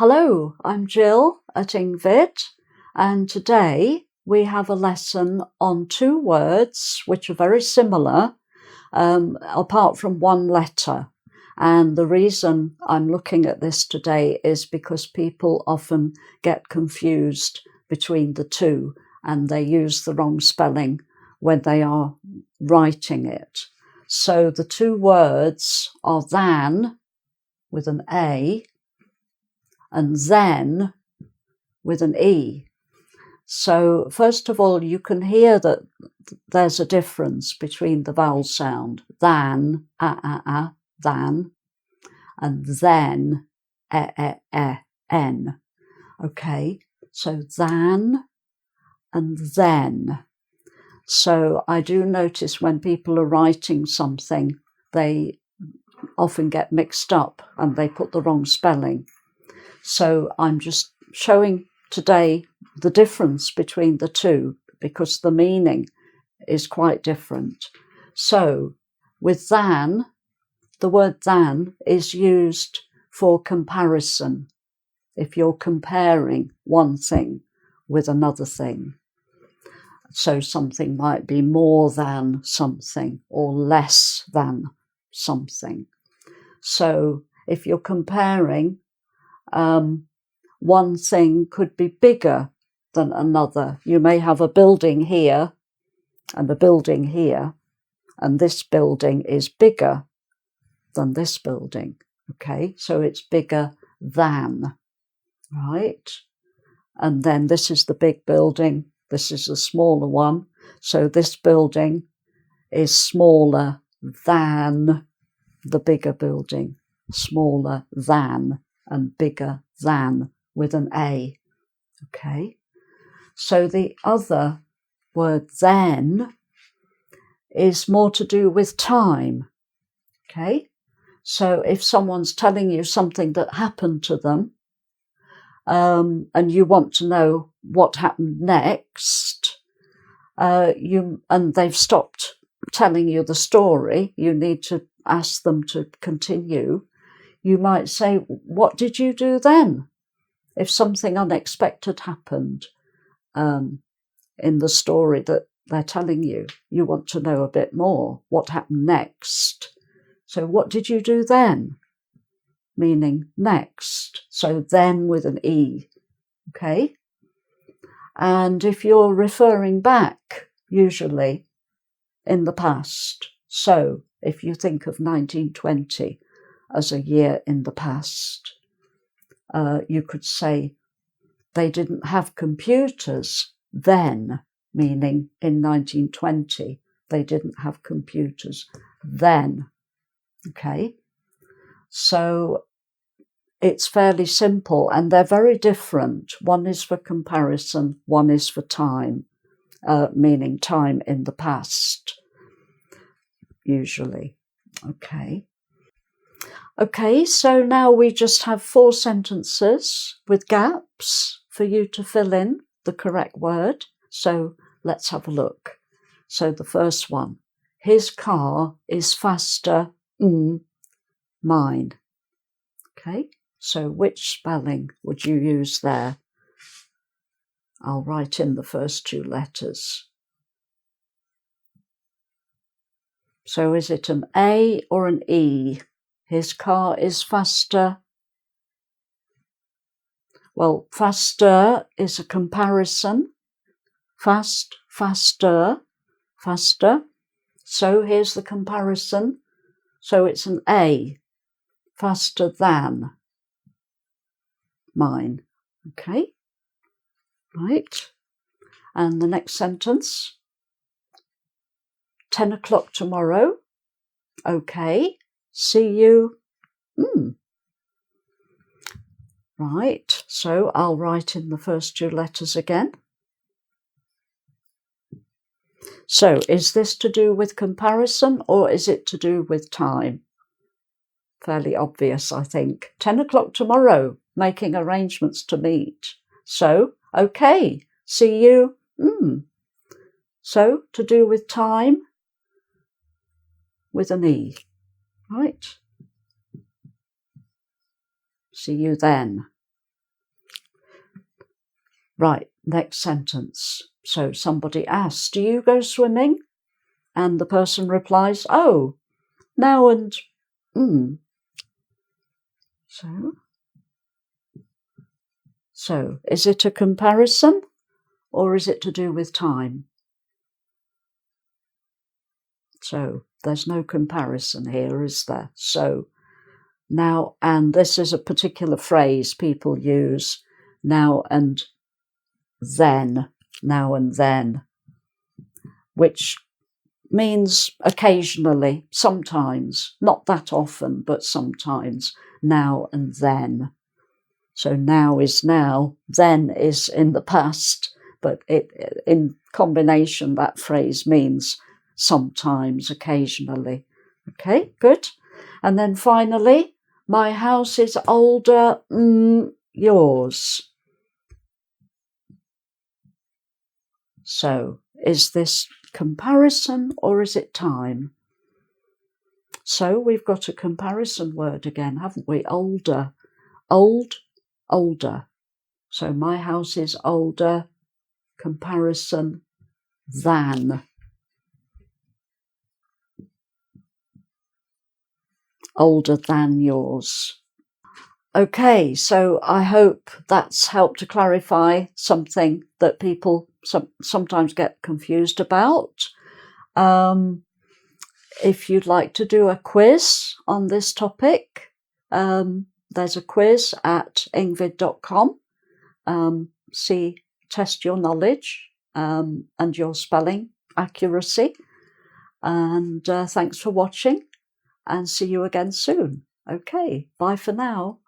Hello, I'm Jill at engVid, and today we have a lesson on two words which are very similar, apart from one letter. And the reason I'm looking at this today is because people often get confused between the two and they use the wrong spelling when they are writing it. So the two words are than with an A and then with an E. So first of all, you can hear that there's a difference between the vowel sound than, than, and then, n. Okay, so than and then. So I do notice when people are writing something, they often get mixed up and they put the wrong spelling. So I'm just showing today the difference between the two because the meaning is quite different. So with than, the word than is used for comparison. If you're comparing one thing with another thing. So something might be more than something or less than something. So if you're comparing, one thing could be bigger than another. You may have a building here and a building here, and this building is bigger than this building. Okay, so it's bigger than, right? And then this is the big building, this is the smaller one. So this building is smaller than the bigger building, smaller than and bigger than with an A. Okay, so the other word then is more to do with time. Okay, so if someone's telling you something that happened to them, and you want to know what happened next, and they've stopped telling you the story, you need to ask them to continue. You might say, what did you do then? If something unexpected happened in the story that they're telling you, you want to know a bit more. What happened next? So what did you do then? Meaning next. So then with an E. Okay? And if you're referring back, usually in the past. So if you think of 1920, as a year in the past. You could say they didn't have computers then, meaning in 1920, they didn't have computers then. Okay, so it's fairly simple and they're very different. One is for comparison, one is for time, meaning time in the past, usually. Okay, so now we just have 4 sentences with gaps for you to fill in the correct word. So let's have a look. So the first one, his car is faster than mine. Okay, so which spelling would you use there? I'll write in the first 2 letters. So is it an A or an E? His car is faster. Well, faster is a comparison. Fast, faster, faster. So here's the comparison. So it's an A. Faster than mine. Okay. Right. And the next sentence. 10 o'clock tomorrow. Okay. See you. Right, so I'll write in the first 2 letters again. So is this to do with comparison or is it to do with time? Fairly obvious, I think. 10 o'clock tomorrow, making arrangements to meet. So, okay, see you. So, to do with time with an E. Right. See you then. Right, next sentence. So somebody asks, do you go swimming? And the person replies, oh, now and So is it a comparison or is it to do with time? So there's no comparison here, is there? So now, and this is a particular phrase people use, now and then, which means occasionally, sometimes, not that often, but sometimes, now and then. So now is now, then is in the past, but in combination, that phrase means sometimes, occasionally. Okay, good. And then finally, my house is older than yours. So is this comparison or is it time? So we've got a comparison word again, haven't we? Older. Old, older. So my house is older, comparison, than. Older than yours. Okay, so I hope that's helped to clarify something that people sometimes get confused about. If you'd like to do a quiz on this topic, there's a quiz at engvid.com. Test your knowledge and your spelling accuracy. And thanks for watching, and see you again soon. Okay, bye for now.